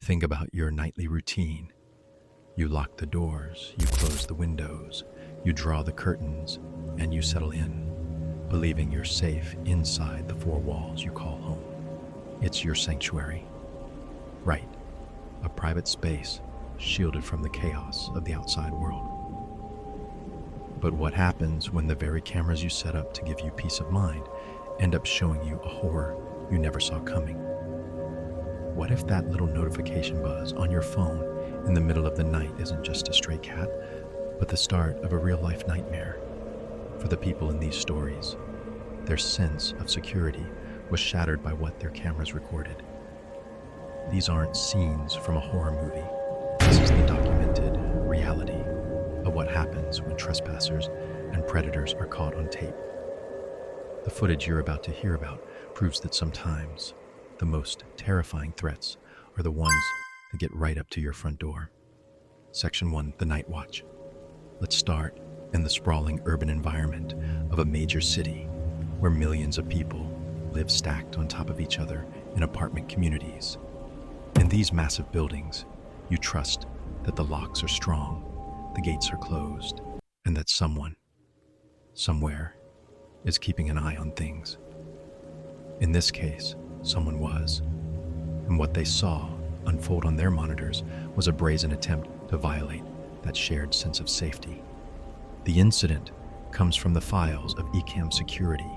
Think about your nightly routine. You lock the doors, you close the windows, you draw the curtains, and you settle in, believing you're safe inside the four walls you call home. It's your sanctuary. Right, a private space shielded from the chaos of the outside world. But what happens when the very cameras you set up to give you peace of mind end up showing you a horror you never saw coming? What if that little notification buzz on your phone in the middle of the night isn't just a stray cat, but the start of a real-life nightmare? For the people in these stories, their sense of security was shattered by what their cameras recorded. These aren't scenes from a horror movie. This is the documented reality of what happens when trespassers and predators are caught on tape. The footage you're about to hear about proves that sometimes the most terrifying threats are the ones that get right up to your front door. Section 1, the Night Watch. Let's start in the sprawling urban environment of a major city where millions of people live stacked on top of each other in apartment communities. In these massive buildings, you trust that the locks are strong, the gates are closed, and that someone, somewhere, is keeping an eye on things. In this case, someone was, and what they saw unfold on their monitors was a brazen attempt to violate that shared sense of safety. The incident comes from the files of Ecam Security,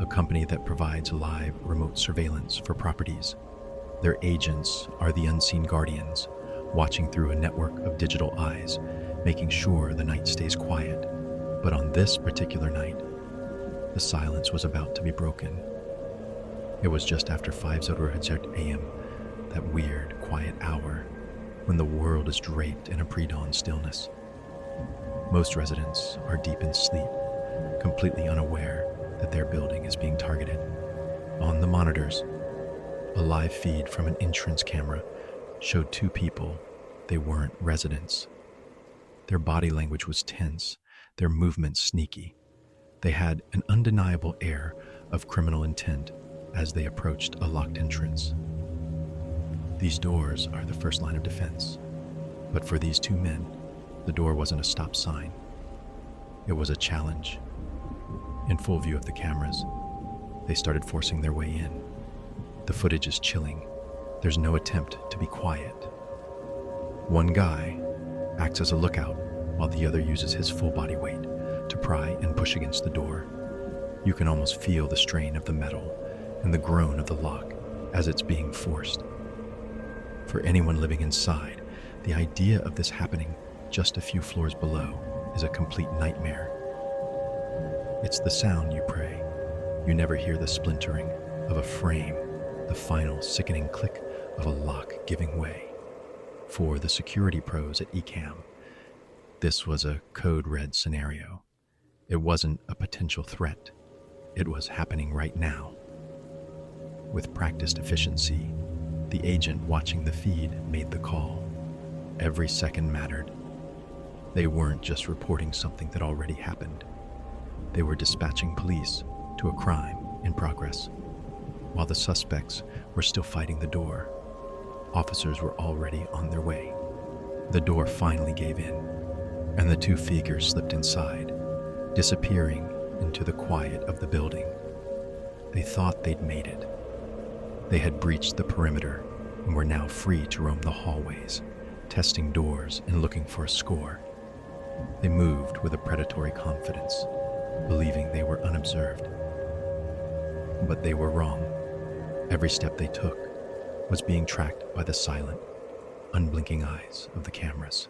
a company that provides live remote surveillance for properties. Their agents are the unseen guardians, watching through a network of digital eyes, making sure the night stays quiet. But on this particular night, the silence was about to be broken. It was just after 5:00 a.m., that weird, quiet hour when the world is draped in a pre-dawn stillness. Most residents are deep in sleep, completely unaware that their building is being targeted. On the monitors, a live feed from an entrance camera showed two people. They weren't residents. Their body language was tense, their movements sneaky. They had an undeniable air of criminal intent as they approached a locked entrance. These doors are the first line of defense, but for these two men, the door wasn't a stop sign. It was a challenge. In full view of the cameras, they started forcing their way in. The footage is chilling. There's no attempt to be quiet. One guy acts as a lookout while the other uses his full body weight to pry and push against the door. You can almost feel the strain of the metal and the groan of the lock as it's being forced. For anyone living inside, the idea of this happening just a few floors below is a complete nightmare. It's the sound you pray. You never hear the splintering of a frame, the final sickening click of a lock giving way. For the security pros at Ecam, this was a code red scenario. It wasn't a potential threat. It was happening right now. With practiced efficiency, the agent watching the feed made the call. Every second mattered. They weren't just reporting something that already happened. They were dispatching police to a crime in progress. While the suspects were still fighting the door, officers were already on their way. The door finally gave in, and the two figures slipped inside, disappearing into the quiet of the building. They thought they'd made it. They had breached the perimeter and were now free to roam the hallways, testing doors and looking for a score. They moved with a predatory confidence, believing they were unobserved. But they were wrong. Every step they took was being tracked by the silent, unblinking eyes of the cameras.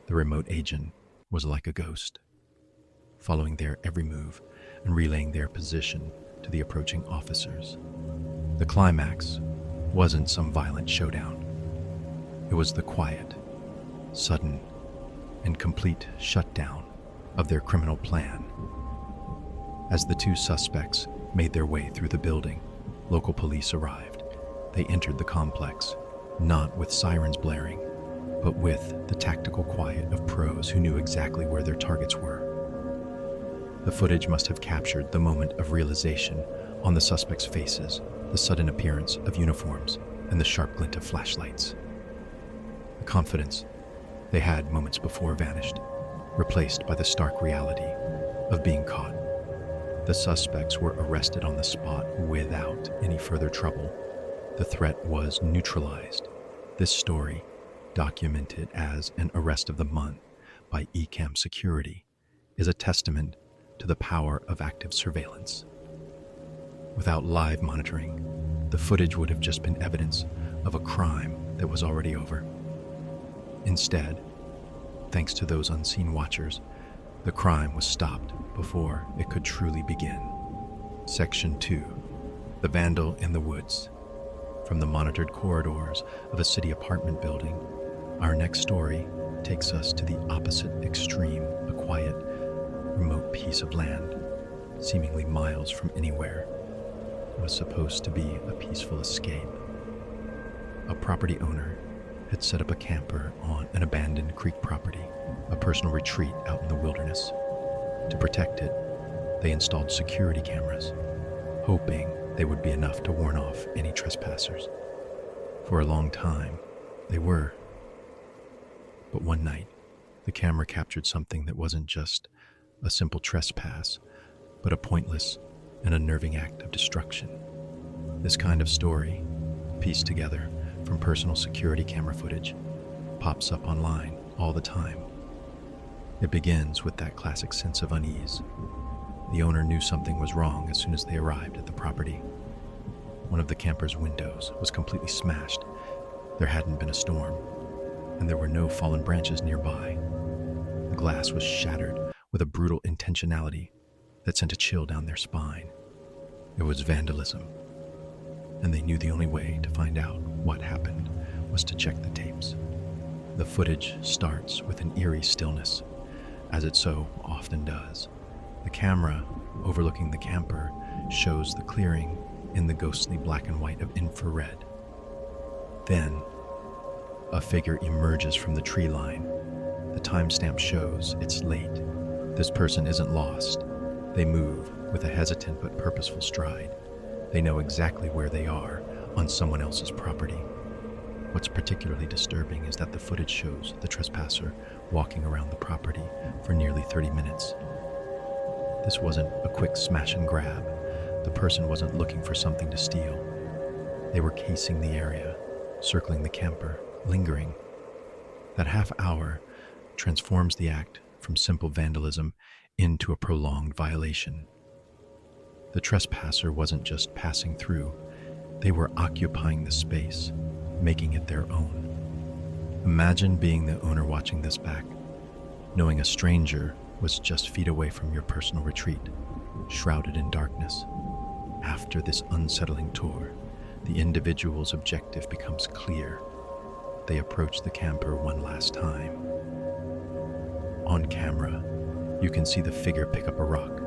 The remote agent was like a ghost, following their every move and relaying their position to the approaching officers. The climax wasn't some violent showdown. It was the quiet, sudden, and complete shutdown of their criminal plan. As the two suspects made their way through the building, local police arrived. They entered the complex, not with sirens blaring, but with the tactical quiet of pros who knew exactly where their targets were. The footage must have captured the moment of realization on the suspects' faces, the sudden appearance of uniforms, and the sharp glint of flashlights. The confidence they had moments before vanished, replaced by the stark reality of being caught. The suspects were arrested on the spot without any further trouble. The threat was neutralized. This story, documented as an arrest of the month by Ecamm Security, is a testament to the power of active surveillance. Without live monitoring, the footage would have just been evidence of a crime that was already over. Instead, thanks to those unseen watchers, the crime was stopped before it could truly begin. Section 2. The Vandal in the Woods. From the monitored corridors of a city apartment building, our next story takes us to the opposite extreme, a quiet, remote piece of land, seemingly miles from anywhere. It was supposed to be a peaceful escape. A property owner had set up a camper on an abandoned creek property, a personal retreat out in the wilderness. To protect it, they installed security cameras, hoping they would be enough to warn off any trespassers. For a long time, they were. But one night, the camera captured something that wasn't just a simple trespass, but a pointless and unnerving act of destruction. This kind of story, pieced together from personal security camera footage, pops up online all the time. It begins with that classic sense of unease. The owner knew something was wrong as soon as they arrived at the property. One of the camper's windows was completely smashed. There hadn't been a storm, and there were no fallen branches nearby. The glass was shattered with a brutal intentionality that sent a chill down their spine. It was vandalism, and they knew the only way to find out what happened was to check the tapes. The footage starts with an eerie stillness, as it so often does. The camera overlooking the camper shows the clearing in the ghostly black and white of infrared. Then, a figure emerges from the tree line. The timestamp shows it's late. This person isn't lost. They move with a hesitant but purposeful stride. They know exactly where they are on someone else's property. What's particularly disturbing is that the footage shows the trespasser walking around the property for nearly 30 minutes. This wasn't a quick smash and grab. The person wasn't looking for something to steal. They were casing the area, circling the camper, lingering. That half hour transforms the act from simple vandalism into a prolonged violation. The trespasser wasn't just passing through, they were occupying the space, making it their own. Imagine being the owner watching this back, knowing a stranger was just feet away from your personal retreat, shrouded in darkness. After this unsettling tour, the individual's objective becomes clear. They approach the camper one last time. On camera, you can see the figure pick up a rock.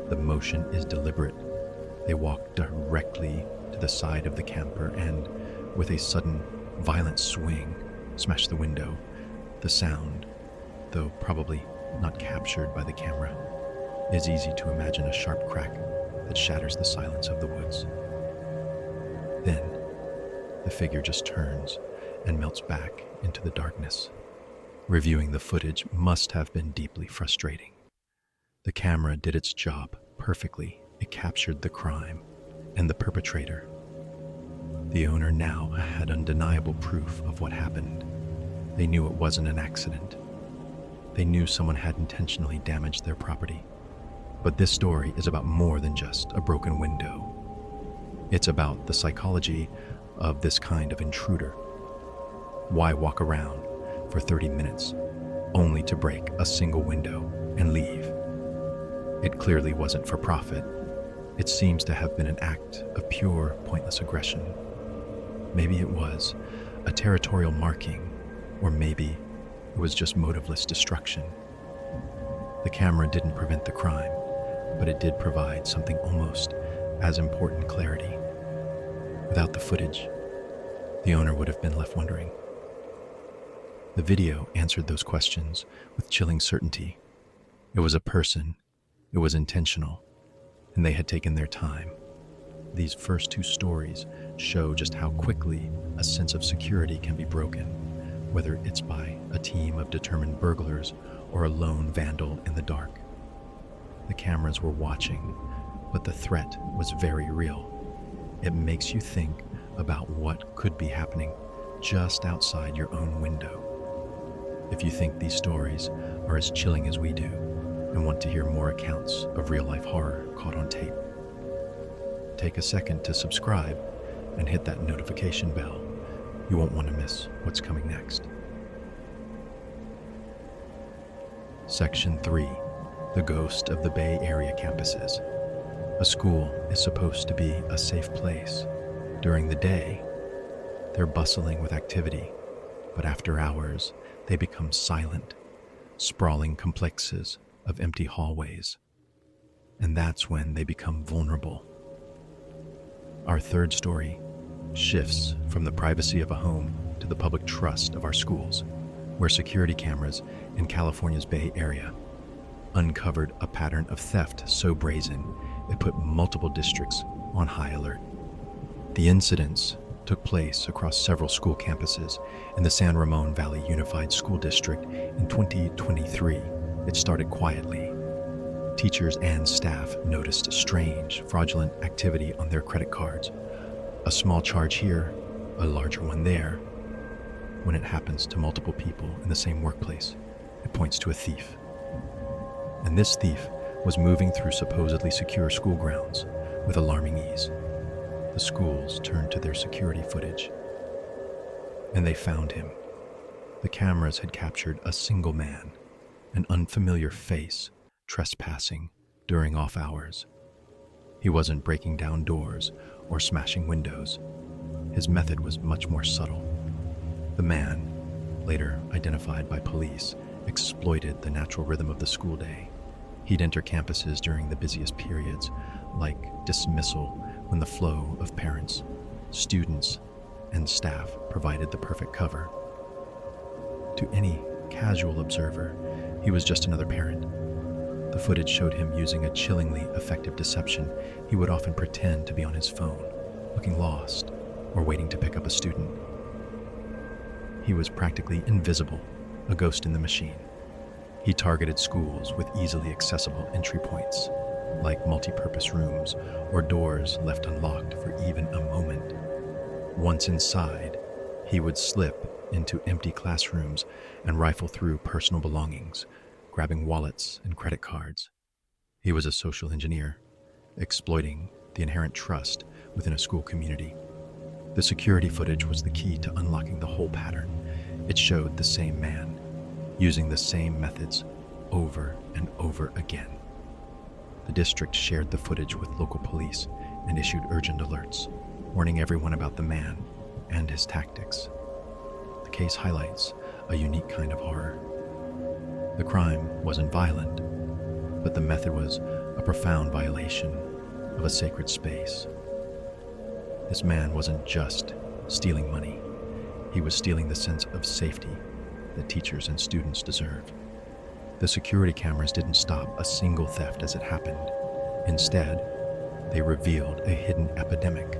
The motion is deliberate. They walk directly to the side of the camper and, with a sudden, violent swing, smash the window. The sound, though probably not captured by the camera, is easy to imagine a sharp crack that shatters the silence of the woods. Then, the figure just turns and melts back into the darkness. Reviewing the footage must have been deeply frustrating. The camera did its job perfectly. It captured the crime and the perpetrator. The owner now had undeniable proof of what happened. They knew it wasn't an accident. They knew someone had intentionally damaged their property. But this story is about more than just a broken window. It's about the psychology of this kind of intruder. Why walk around for 30 minutes only to break a single window and leave? It clearly wasn't for profit. It seems to have been an act of pure, pointless aggression. Maybe it was a territorial marking, or maybe it was just motiveless destruction. The camera didn't prevent the crime, but it did provide something almost as important: clarity. Without the footage, the owner would have been left wondering. The video answered those questions with chilling certainty. It was a person, it was intentional, and they had taken their time. These first two stories show just how quickly a sense of security can be broken, whether it's by a team of determined burglars or a lone vandal in the dark. The cameras were watching, but the threat was very real. It makes you think about what could be happening just outside your own window. If you think these stories are as chilling as we do and want to hear more accounts of real-life horror caught on tape, take a second to subscribe and hit that notification bell. You won't want to miss what's coming next. Section 3. The Ghost of the Bay Area Campuses. A school is supposed to be a safe place. During the day, they're bustling with activity, but after hours, they become silent, sprawling complexes of empty hallways. And that's when they become vulnerable. Our third story shifts from the privacy of a home to the public trust of our schools, where security cameras in California's Bay Area uncovered a pattern of theft so brazen it put multiple districts on high alert. The incidents took place across several school campuses in the San Ramon Valley Unified School District in 2023. It started quietly. Teachers and staff noticed strange, fraudulent activity on their credit cards. A small charge here, a larger one there. When it happens to multiple people in the same workplace, it points to a thief. And this thief was moving through supposedly secure school grounds with alarming ease. The schools turned to their security footage, and they found him. The cameras had captured a single man, an unfamiliar face, trespassing during off hours. He wasn't breaking down doors or smashing windows. His method was much more subtle. The man, later identified by police, exploited the natural rhythm of the school day. He'd enter campuses during the busiest periods, like dismissal, when the flow of parents, students, and staff provided the perfect cover. To any casual observer, he was just another parent. The footage showed him using a chillingly effective deception. He would often pretend to be on his phone, looking lost, or waiting to pick up a student. He was practically invisible, a ghost in the machine. He targeted schools with easily accessible entry points, like multi-purpose rooms or doors left unlocked for even a moment. Once inside, he would slip into empty classrooms and rifle through personal belongings, grabbing wallets and credit cards. He was a social engineer, exploiting the inherent trust within a school community. The security footage was the key to unlocking the whole pattern. It showed the same man, using the same methods over and over again. The district shared the footage with local police and issued urgent alerts, warning everyone about the man and his tactics. The case highlights a unique kind of horror. The crime wasn't violent, but the method was a profound violation of a sacred space. This man wasn't just stealing money. He was stealing the sense of safety that teachers and students deserve. The security cameras didn't stop a single theft as it happened. Instead, they revealed a hidden epidemic.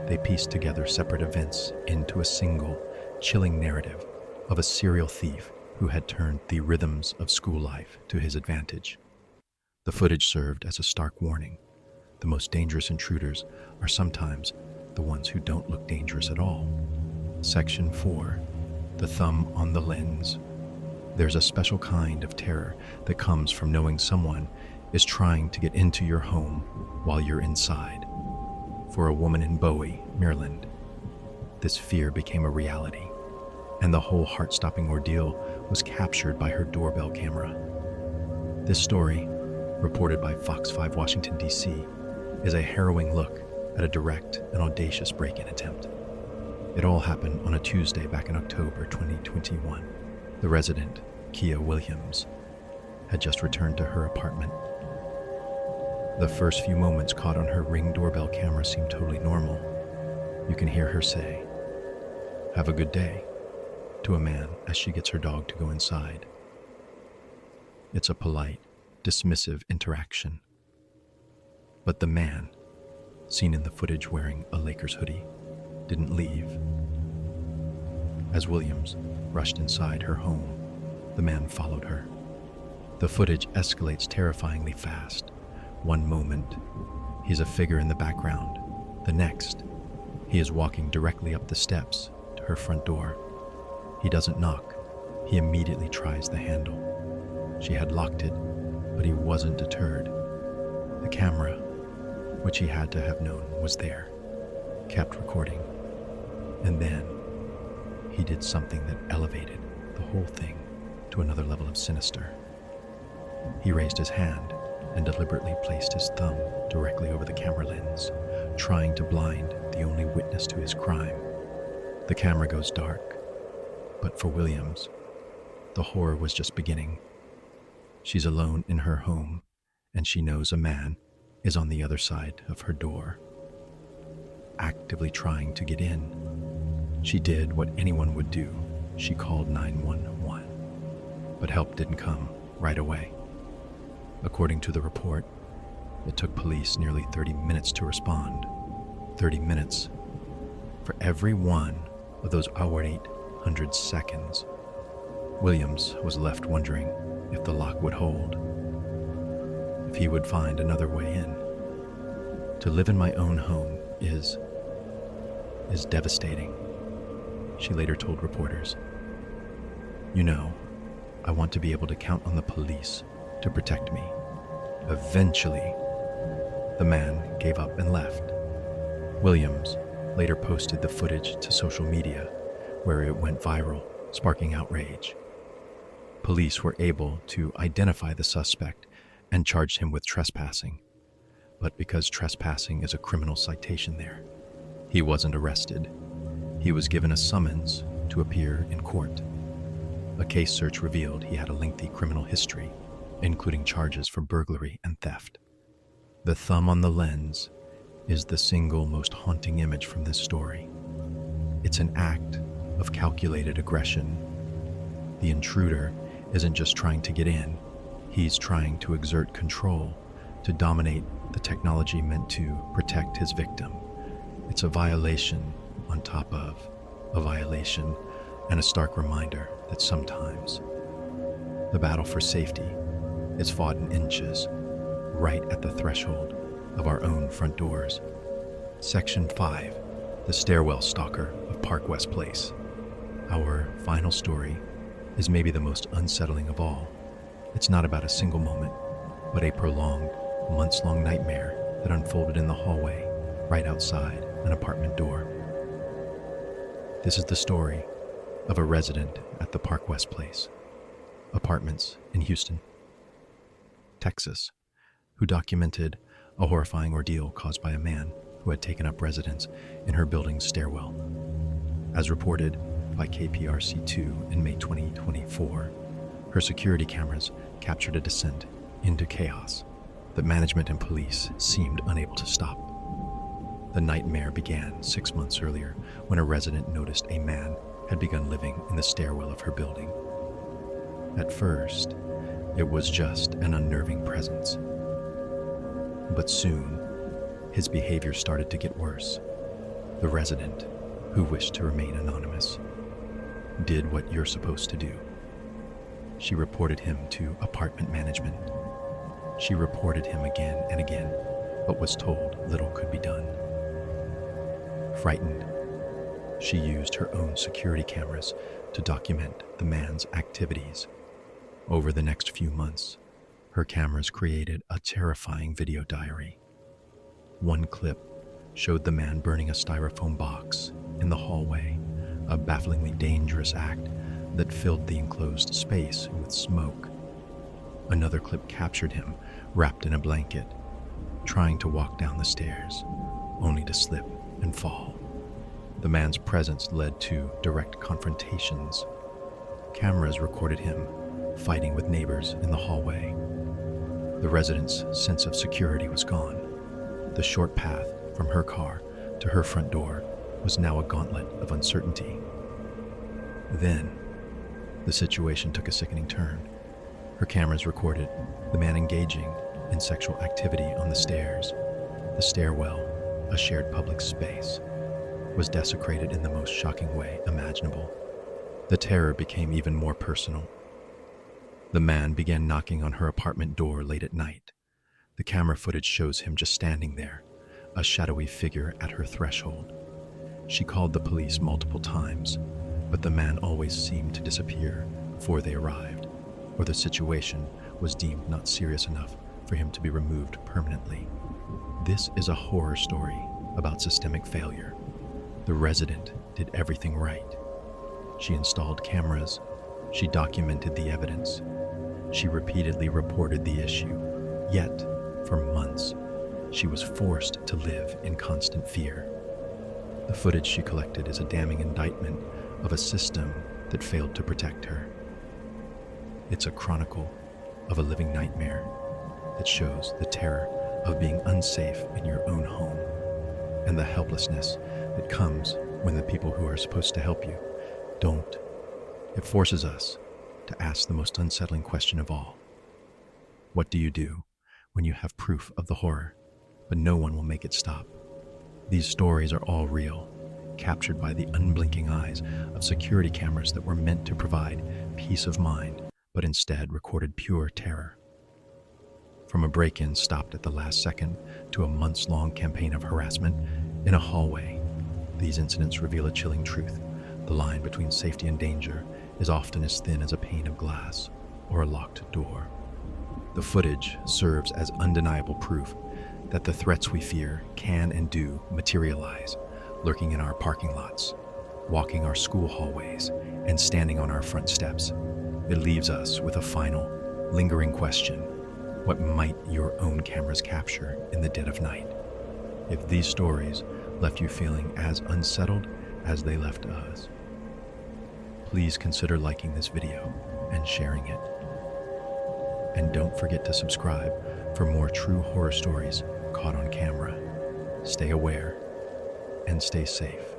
They pieced together separate events into a single, chilling narrative of a serial thief who had turned the rhythms of school life to his advantage. The footage served as a stark warning. The most dangerous intruders are sometimes the ones who don't look dangerous at all. Section 4. The thumb on the lens. There's a special kind of terror that comes from knowing someone is trying to get into your home while you're inside. For a woman in Bowie, Maryland, this fear became a reality, and the whole heart-stopping ordeal was captured by her doorbell camera. This story, reported by Fox 5 Washington, D.C., is a harrowing look at a direct and audacious break-in attempt. It all happened on a Tuesday back in October 2021. The resident, Kia Williams, had just returned to her apartment. The first few moments caught on her Ring doorbell camera seemed totally normal. You can hear her say, "Have a good day," to a man as she gets her dog to go inside. It's a polite, dismissive interaction. But the man, seen in the footage wearing a Lakers hoodie, didn't leave. As Williams rushed inside her home, the man followed her. The footage escalates terrifyingly fast. One moment, he's a figure in the background. The next, he is walking directly up the steps to her front door. He doesn't knock. He immediately tries the handle. She had locked it, but he wasn't deterred. The camera, which he had to have known was there, kept recording. And then he did something that elevated the whole thing to another level of sinister. He raised his hand and deliberately placed his thumb directly over the camera lens, trying to blind the only witness to his crime. The camera goes dark, but for Williams, the horror was just beginning. She's alone in her home, and she knows a man is on the other side of her door, actively trying to get in. She did what anyone would do. She called 911, but help didn't come right away. According to the report, it took police nearly 30 minutes to respond. 30 minutes. For every one of those 800 seconds, Williams was left wondering if the lock would hold, if he would find another way in. To live in my own home is devastating, she later told reporters. You know, I want to be able to count on the police to protect me. Eventually, the man gave up and left. Williams later posted the footage to social media, where it went viral, sparking outrage. Police were able to identify the suspect and charged him with trespassing. But because trespassing is a criminal citation there, he wasn't arrested. He was given a summons to appear in court. A case search revealed he had a lengthy criminal history, including charges for burglary and theft. The thumb on the lens is the single most haunting image from this story. It's an act of calculated aggression. The intruder isn't just trying to get in, he's trying to exert control, to dominate the technology meant to protect his victim. It's a violation on top of a violation, and a stark reminder that sometimes the battle for safety is fought in inches, right at the threshold of our own front doors. Section 5, The Stairwell Stalker of Park West Place. Our final story is maybe the most unsettling of all. It's not about a single moment, but a prolonged, months-long nightmare that unfolded in the hallway right outside an apartment door. This is the story of a resident at the Park West Place apartments in Houston, Texas, who documented a horrifying ordeal caused by a man who had taken up residence in her building's stairwell. As reported by KPRC2 in May 2024, her security cameras captured a descent into chaos that management and police seemed unable to stop. The nightmare began 6 months earlier when a resident noticed a man had begun living in the stairwell of her building. At first, it was just an unnerving presence. But soon, his behavior started to get worse. The resident, who wished to remain anonymous, did what you're supposed to do. She reported him to apartment management. She reported him again and again, but was told little could be done. Frightened, she used her own security cameras to document the man's activities. Over the next few months, her cameras created a terrifying video diary. One clip showed the man burning a styrofoam box in the hallway, a bafflingly dangerous act that filled the enclosed space with smoke. Another clip captured him wrapped in a blanket, trying to walk down the stairs, only to slip and fall. The man's presence led to direct confrontations. Cameras recorded him fighting with neighbors in the hallway. The resident's sense of security was gone. The short path from her car to her front door was now a gauntlet of uncertainty. Then, the situation took a sickening turn. Her cameras recorded the man engaging in sexual activity on the stairs, the stairwell, a shared public space, was desecrated in the most shocking way imaginable. The terror became even more personal. The man began knocking on her apartment door late at night. The camera footage shows him just standing there, a shadowy figure at her threshold. She called the police multiple times, but the man always seemed to disappear before they arrived, or the situation was deemed not serious enough for him to be removed permanently. This is a horror story about systemic failure. The resident did everything right. She installed cameras. She documented the evidence. She repeatedly reported the issue. Yet, for months, she was forced to live in constant fear. The footage she collected is a damning indictment of a system that failed to protect her. It's a chronicle of a living nightmare that shows the terror of being unsafe in your own home and the helplessness that comes when the people who are supposed to help you don't. It forces us to ask the most unsettling question of all. What do you do when you have proof of the horror, but no one will make it stop? These stories are all real, captured by the unblinking eyes of security cameras that were meant to provide peace of mind, but instead recorded pure terror. From a break-in stopped at the last second to a months-long campaign of harassment in a hallway, these incidents reveal a chilling truth. The line between safety and danger is often as thin as a pane of glass or a locked door. The footage serves as undeniable proof that the threats we fear can and do materialize, lurking in our parking lots, walking our school hallways, and standing on our front steps. It leaves us with a final, lingering question. What might your own cameras capture in the dead of night? If these stories left you feeling as unsettled as they left us, please consider liking this video and sharing it. And don't forget to subscribe for more true horror stories caught on camera. Stay aware and stay safe.